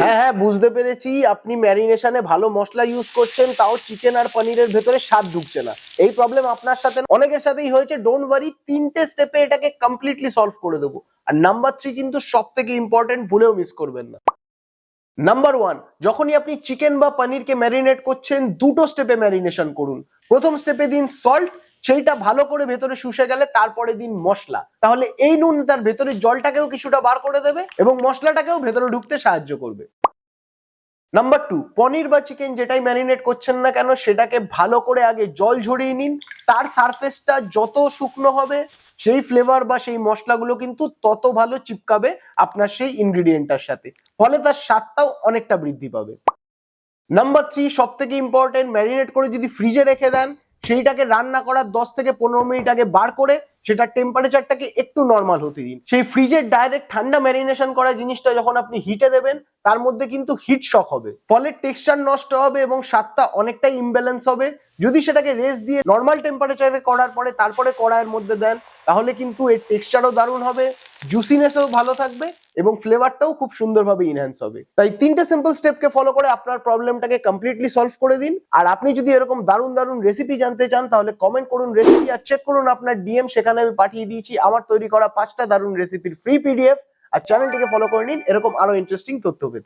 হ্যাঁ হ্যাঁ, বুঝতে পেরেছি আপনি ম্যারিনেশনে ভালো মশলা ইউজ করছেন, তাও চিকেন আর পনিরের ভেতরে স্বাদ ঢুকছে না। এই প্রবলেম আপনার সাথে অনেকের সাথেই হয়েছে। ডোন্ট ওয়ারি, 3টে স্টেপে এটাকে কমপ্লিটলি সলভ করে দেবো। আর নাম্বার 3 কিন্তু সব থেকে ইম্পর্টেন্ট, ভুলেও মিস করবেন না। নাম্বার 1, যখনই আপনি চিকেন বা পনিরকে ম্যারিনেট করছেন, দুটো স্টেপে ম্যারিনেশন করুন। প্রথম স্টেপে দিন সল্ট, সেইটা ভালো করে ভেতরে শুষে গেলে তারপরে দিন মশলা। তাহলে এই নুন তার ভেতরে জলটাকেও কিছুটা বার করে দেবে এবং মশলাটাকেও ভেতরে ঢুকতে সাহায্য করবে। নাম্বার 2, পনির বা চিকেন যেটাই ম্যারিনেট করছেন না কেন, সেটাকে ভালো করে আগে জল ঝরিয়ে নিন। তার সারফেসটা যত শুকনো হবে, সেই ফ্লেভার বা সেই মশলাগুলো কিন্তু তত ভালো চিপকাবে আপনার সেই ইনগ্রিডিয়েন্টটার সাথে, ফলে তার স্বাদটাও অনেকটা বৃদ্ধি পাবে। নাম্বার 3, সব থেকে ইম্পর্টেন্ট, ম্যারিনেট করে যদি ফ্রিজে রেখে দেন, সেইটাকে রান্না করার 10 থেকে 15 মিনিট আগে বার করে সেটা টেম্পারেচারটাকে একটু নর্মাল হতে দিন। সেই ফ্রিজের ডাইরেক্ট ঠান্ডা ম্যারিনেশন করা জিনিসটা যখন আপনি হিটে দেবেন, তার মধ্যে কিন্তু হিট শক হবে, ফলে টেক্সচার নষ্ট হবে এবং স্বাদটা অনেকটাই ইমব্যালেন্স হবে। যদি সেটাকে রেস্ট দিয়ে নর্মাল টেম্পারেচারে করার পরে তারপরে কড়াইয়ের মধ্যে দেন, তাহলে কিন্তু এর টেক্সচারও দারুণ হবে, জুসিনেসও ভালো থাকবে এবং ফ্লেভারটাও খুব সুন্দরভাবে ইনহ্যান্স হবে। তাই 3টে সিম্পল স্টেপকে ফলো করে আপনার প্রবলেমটাকে কমপ্লিটলি সলভ করে দিন। আর আপনি যদি এরকম দারুণ দারুণ রেসিপি জানতে চান, তাহলে কমেন্ট করুন রেসিপি আর চেক করুন আপনার ডিএম, সেখানে আমি পাঠিয়ে দিয়েছি আমার তৈরি করা 5টা দারুণ রেসিপির ফ্রি পিডিএফ। আর চ্যানেলটিকে ফলো করে নিন এরকম আরো ইন্টারেস্টিং তথ্য পেতে।